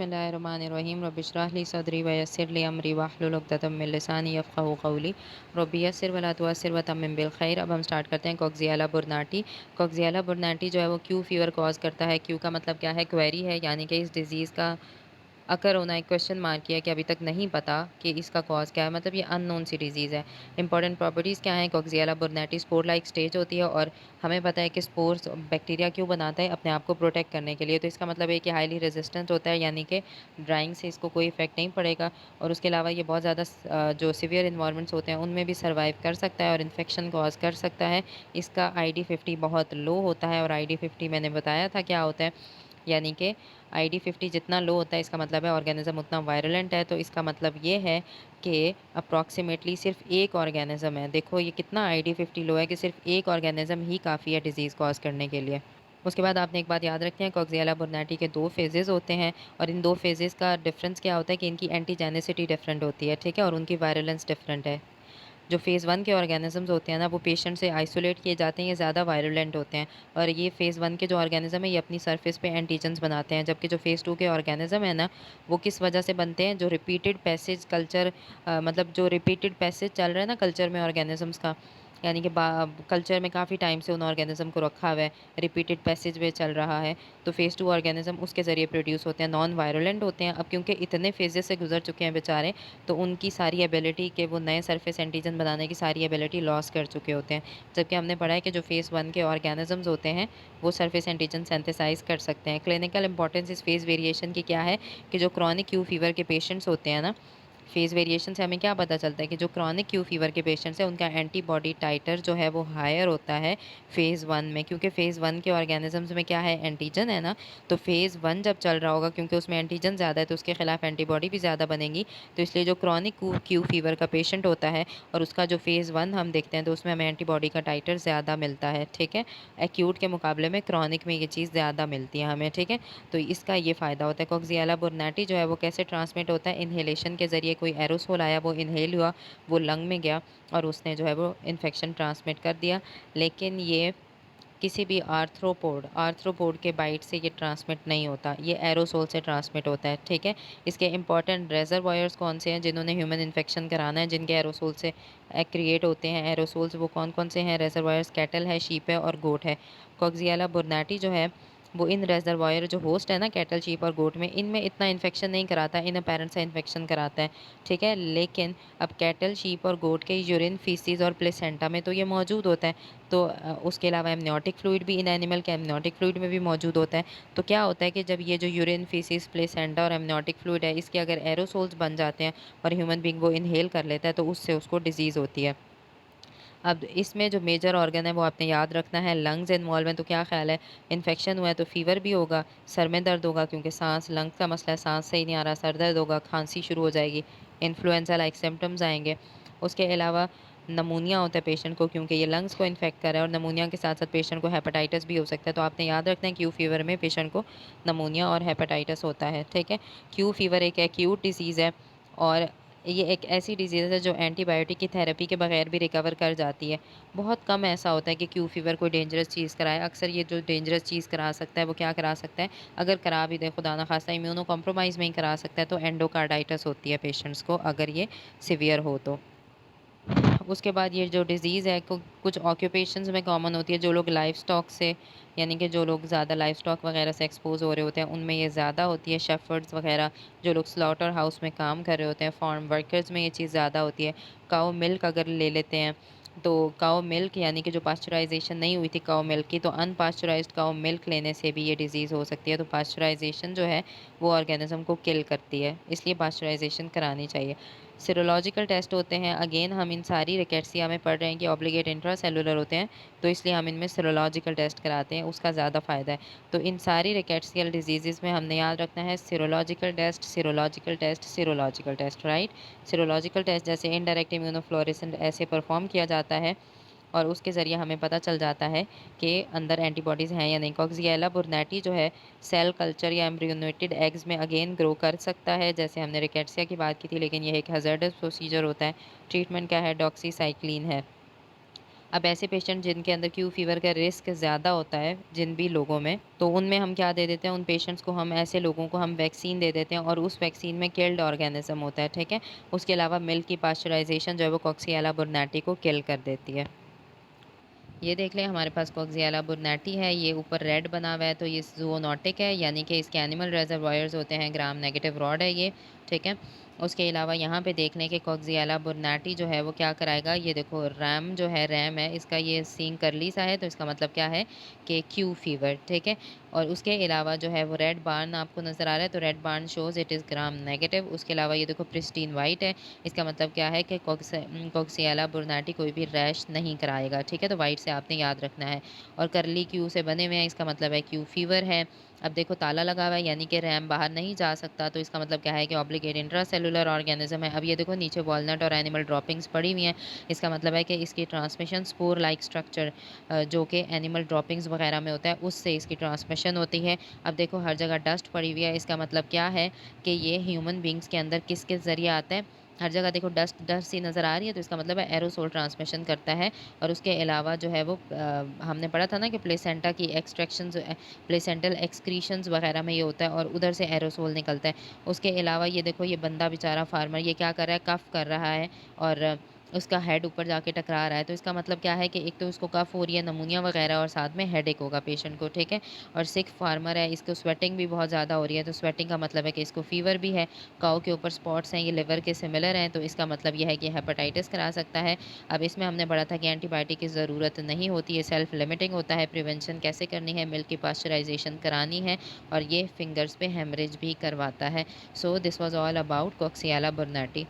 बिस्मिल्लाहिर्रहमानिर्रहीम रब्बि इश्रह ली सदरी व यस्सिर ली अमरी वाहलुल उक़दतम मिन लिसानी यफ़क़हू क़ौली रब्बि यस्सिर वला तुअस्सिर व तम्मिम बिल खैर। अब हम स्टार्ट करते हैं कोक्सियाला बुरनाटी। कोक्सियाला बुरनाटी जो है वो क्यू फ़ीवर कॉज़ करता है। क्यू का मतलब क्या है? क्वेरी है, यानी कि इस डिज़ीज़ का अकर होना एक क्वेश्चन मार्क किया कि अभी तक नहीं पता कि इसका कॉज़ क्या है, मतलब ये अननोन सी डिज़ीज़ है। इंपॉर्टेंट प्रॉपर्टीज़ क्या हैं? कोक्सियाला बुरनाटी स्पोर लाइक स्टेज होती है और हमें पता है कि स्पोर्स बैक्टीरिया क्यों बनाता है? अपने आप को प्रोटेक्ट करने के लिए। तो इसका मतलब है कि हाईली रेजिस्टेंट होता है, यानी कि ड्राइंग से इसको कोई इफेक्ट नहीं पड़ेगा। और उसके अलावा ये बहुत ज़्यादा जो सीवियर इन्वायरमेंट्स होते हैं उनमें भी सर्वाइव कर सकता है और इन्फेक्शन कॉज कर सकता है। इसका ID50 बहुत लो होता है और ID50 मैंने बताया था क्या होता है, यानी कि ID50 जितना लो होता है इसका मतलब है ऑर्गेनिज़्म उतना वायरेंट है। तो इसका मतलब ये है कि अप्रॉक्सीमेटली सिर्फ एक ऑर्गेनिज़्म है। देखो ये कितना ID50 लो है कि सिर्फ एक ऑर्गेनिज़्म ही काफ़ी है डिज़ीज़ कॉज करने के लिए। उसके बाद आपने एक बात याद रखनी है, कोक्सियाला बुरनाटी के 2 फेजेज़ होते हैं और इन 2 फेजेज़ का डिफरेंस क्या होता है कि इनकी एंटीजेनिसिटी डिफरेंट होती है, ठीक है? और उनकी वायरुलेंस डिफरेंट है। जो फ़ेज़ 1 के ऑर्गेनिज़म्स होते हैं ना, वो पेशेंट से आइसोलेट किए जाते हैं, ये ज़्यादा वायरुलेंट होते हैं। और ये फ़ेज़ 1 के जो ऑर्गेनिज़म है, ये अपनी सरफ़ेस पे एंटीजेन्स बनाते हैं, जबकि जो फ़ेज़ 2 के ऑर्गेनिज़म है ना, वो किस वजह से बनते हैं? जो रिपीटेड पैसेज कल्चर मतलब जो रिपीटेड पैसेज चल रहा है ना कल्चर में ऑर्गेनिज़म्स का, यानी कि कल्चर में काफ़ी टाइम से उन ऑर्गेनिज़म को रखा हुआ है, रिपीटेड पैसेज वे चल रहा है, तो फ़ेज़ 2 ऑर्गेनिज़म उसके ज़रिए प्रोड्यूस होते हैं, नॉन वायरुलेंट होते हैं। अब क्योंकि इतने फ़ेजेज़ से गुज़र चुके हैं बेचारे, तो उनकी सारी एबिलिटी के वो नए सरफेस एंटीजन बनाने की सारी एबिलिटी लॉस कर चुके होते हैं। जबकि हमने पढ़ा है कि जो फ़ेज़ 1 के ऑर्गेनिज़म्स होते हैं, वो सरफेस एंटीजन सिंथेसाइज़ कर सकते हैं। क्लिनिकल इंपॉर्टेंस इस फ़ेज़ वेरिएशन की क्या है कि जो क्रॉनिक क्यू फ़ीवर के पेशेंट्स होते हैं ना, फ़ेज़ वेरिएशन से हमें क्या पता चलता है कि जो क्रॉनिक क्यू फ़ीवर के पेशेंट्स हैं, उनका एंटीबॉडी टाइटर जो है वो हायर होता है फ़ेज़ 1 में, क्योंकि फ़ेज़ 1 के ऑर्गेनिज़म्स में क्या है? एंटीजन है ना, तो फ़ेज़ 1 जब चल रहा होगा, क्योंकि उसमें एंटीजन ज़्यादा है, तो उसके खिलाफ एंटीबॉडी भी ज़्यादा बनेगी। तो इसलिए जो क्रॉनिक क्यू फ़ीवर का पेशेंट होता है और उसका जो फ़ेज़ 1 हम देखते हैं, तो उसमें हमें एंटीबॉडी का टाइटर ज़्यादा मिलता है, ठीक है? एक्यूट के मुकाबले में क्रॉनिक में ये चीज़ ज़्यादा मिलती है हमें, ठीक है? तो इसका ये फ़ायदा होता है। कोक्सियाला बुरनाटी जो है वो कैसे ट्रांसमिट होता है? इन्हेलेशन के ज़रिए कोई एरोसोल आया, वो इन्हेल हुआ, वो लंग में गया और उसने जो है वो इन्फेक्शन ट्रांसमिट कर दिया। लेकिन ये किसी भी आर्थ्रोपोड के बाइट से ये ट्रांसमिट नहीं होता, ये एरोसोल से ट्रांसमिट होता है, ठीक है? इसके इंपॉर्टेंट रेज़र्वॉयर्स कौन से हैं जिन्होंने ह्यूमन इन्फेक्शन कराना है, जिनके एरोसोल से क्रिएट होते हैं एरोसोल्स, वो कौन-कौन से हैं रेज़र्वॉयर्स? कैटल है, शीप है और गोट है। कोक्सियाला बुरनाटी जो है वो इन रेज़र्वॉयर जो होस्ट है ना कैटल, शीप और गोट में, इनमें इतना इन्फेक्शन नहीं कराता, इन अपेरेंट से इन्फेक्शन कराता है, ठीक है? लेकिन अब कैटल, शीप और गोट के यूरिन, फीसिस और प्लेसेंटा में तो ये मौजूद होता है। तो उसके अलावा एमनियोटिक फ्लूइड भी इन एनिमल के एमनियोटिक फ्लूइड में भी मौजूद होता है। तो क्या होता है कि जब ये जो यूरिन, फीसिस, प्लेसेंटा और एमनियोटिक फ्लूइड है, इसके अगर एरोसोल्स बन जाते हैं और ह्यूमन बीइंग वो इन्हेल कर लेता है, तो उससे उसको डिज़ीज़ होती है। अब इसमें जो मेजर ऑर्गन है वो आपने याद रखना है, लंग्स इन्वॉल्व हैं। तो क्या ख्याल है? इन्फेक्शन हुआ है तो फ़ीवर भी होगा, सर में दर्द होगा क्योंकि सांस, लंग्स का मसला है, सांस सही नहीं आ रहा, सर दर्द होगा, खांसी शुरू हो जाएगी, इन्फ्लुएंजा लाइक सिम्पटम्स आएंगे। उसके अलावा नमूनिया होता है पेशेंट को, क्योंकि ये लंग्स को इन्फेक्ट कर रहा है, और नमूनिया के साथ साथ पेशेंट को हेपेटाइटिस भी हो सकता है। तो आपने याद रखना है क्यू फीवर में पेशेंट को नमूनिया और हेपेटाइटिस होता है, ठीक है? क्यू फीवर एक एक्यूट डिसीज़ है और ये एक ऐसी डिज़ीज़ है जो एंटीबायोटिक की थेरेपी के बगैर भी रिकवर कर जाती है। बहुत कम ऐसा होता है कि क्यू फीवर कोई डेंजरस चीज़ कराए। अक्सर ये जो डेंजरस चीज़ करा सकता है वो क्या करा सकता है? अगर करा भी दे, खुदा ना खास्ता इम्यूनो कॉम्प्रोमाइज़ में ही करा सकता है, तो एंडोकार्डाइटिस होती है पेशेंट्स को अगर ये सीवियर हो तो। उसके बाद ये जो डिज़ीज़ है कुछ ऑक्यूपेशंस में कॉमन होती है। जो लोग लाइव स्टॉक से, यानी कि जो लोग ज़्यादा लाइव स्टॉक वगैरह से एक्सपोज़ हो रहे होते हैं, उनमें ये ज़्यादा होती है। शेफ़र्ड्स वगैरह, जो लोग स्लॉटर हाउस में काम कर रहे होते हैं, फार्म वर्कर्स में ये चीज़ ज़्यादा होती है। काऊ मिल्क अगर ले लेते हैं, तो काऊ मिल्क यानी कि जो पास्चराइज़ेशन नहीं हुई थी काऊ मिल्क की, तो अनपास्चराइज़्ड काऊ मिल्क लेने से भी ये डिज़ीज़ हो सकती है। तो पास्चराइज़ेशन जो है वो ऑर्गेनिज़्म को किल करती है, इसलिए पास्चराइज़ेशन करानी चाहिए। सीरोलॉजिकल टेस्ट होते हैं, अगेन हम इन सारी रिकेट्सिया में पढ़ रहे हैं कि ऑब्लिगेट इंट्रासेलुलर होते हैं, तो इसलिए हम इनमें सीरोलॉजिकल टेस्ट कराते हैं, उसका ज़्यादा फ़ायदा है। तो इन सारी रिकेट्सियल डिजीज़ में हमने याद रखना है serological test, serological test, serological test, right? Serological test जैसे इनडायरेक्ट इम्यूनोफ्लोरेसेंस ऐसे परफॉर्म किया जाता है और उसके ज़रिए हमें पता चल जाता है कि अंदर एंटीबॉडीज़ हैं या नहीं। कोक्सियाला बुरनैटी जो है सेल कल्चर या एम्ब्रियोनेटेड एग्स में अगेन ग्रो कर सकता है, जैसे हमने रिकेट्सिया की बात की थी, लेकिन यह एक हैज़ार्डस प्रोसीजर होता है। ट्रीटमेंट क्या है? डॉक्सीसाइक्लिन है। अब ऐसे पेशेंट जिनके अंदर क्यू फीवर का रिस्क ज़्यादा होता है, जिन भी लोगों में, तो उनमें हम क्या दे देते हैं, उन पेशेंट्स को हम ऐसे लोगों को हम वैक्सीन दे देते हैं और उस वैक्सीन में किल्ड ऑर्गेनिज़्म होता है, ठीक है? उसके अलावा मिल्क की पास्चराइज़ेशन जो है वो कॉक्सिएला बुर्नाटी को किल कर देती है। ये देख लें हमारे पास कॉक्सिएला बुर्नाटी है, ये ऊपर रेड बना हुआ है तो ये ज़ूनोटिक है, यानी कि इसके एनिमल रिजर्वॉयर्स होते हैं, ग्राम नेगेटिव रॉड है ये, ठीक है। उसके अलावा यहाँ पे देख लें कि कॉक्सिएला बुर्नाटी जो है वो क्या कराएगा, ये देखो रैम है, इसका ये सींग करली सा है, तो इसका मतलब क्या है कि क्यू फीवर, ठीक है। और उसके अलावा जो है वो रेड बार्न आपको नज़र आ रहा है, तो रेड बार्न shows it is gram negative. उसके अलावा ये देखो प्रिस्टीन वाइट है, इसका मतलब क्या है कि कॉक्सिएला बुर्नाटी कोई भी रैश नहीं कराएगा, ठीक है। तो वाइट से आपने याद रखना है। और करली क्यू से बने हुए हैं, इसका मतलब है क्यू फीवर है। अब देखो ताला लगा हुआ है, यानी कि रैम बाहर नहीं जा सकता, तो इसका मतलब क्या है कि ऑब्लिगेट इंट्रासेलुलर ऑर्गेनिज्म है। अब ये देखो नीचे वॉलनट और एनिमल ड्रॉपिंग्स पड़ी हुई हैं, इसका मतलब है कि इसकी ट्रांसमिशन स्पोर लाइक स्ट्रक्चर जो कि एनिमल ड्रॉपिंग्स वगैरह में होता है, उससे इसकी ट्रांसमिशन होती है। अब देखो हर जगह डस्ट पड़ी हुई है, इसका मतलब क्या है कि ये ह्यूमन बींग्स के अंदर किसके ज़रिए आता है, हर जगह देखो डस्ट डस्ट सी नज़र आ रही है, तो इसका मतलब है एरोसोल ट्रांसमिशन करता है। और उसके अलावा जो है वो हमने पढ़ा था ना कि प्लेसेंटा की एक्सट्रैक्शंस, प्लेसेंटल एक्सक्रीशंस वगैरह में ये होता है और उधर से एरोसोल निकलता है। उसके अलावा ये देखो ये बंदा बेचारा फार्मर ये क्या कर रहा है, कफ़ कर रहा है और उसका हेड ऊपर जाके टकरा रहा है, तो इसका मतलब क्या है कि एक तो उसको कफ़ हो रही है, नमूनिया वगैरह, और साथ में हेडेक होगा पेशेंट को, ठीक है। और सिक फार्मर है, इसको स्वेटिंग भी बहुत ज़्यादा हो रही है, तो स्वेटिंग का मतलब है कि इसको फ़ीवर भी है। काऊ के ऊपर स्पॉट्स हैं, ये लिवर के सिमिलर हैं, तो इसका मतलब ये है कि हेपेटाइटिस करा सकता है। अब इसमें हमने पढ़ा था कि एंटीबायोटिक की ज़रूरत नहीं होती है, सेल्फ लिमिटिंग होता है। प्रिवेंशन कैसे करनी है, मिल्क की पास्चराइजेशन करानी है, और ये फिंगर्स पे हेमरेज भी करवाता है। So this was all about Coxiella बर्नाटी।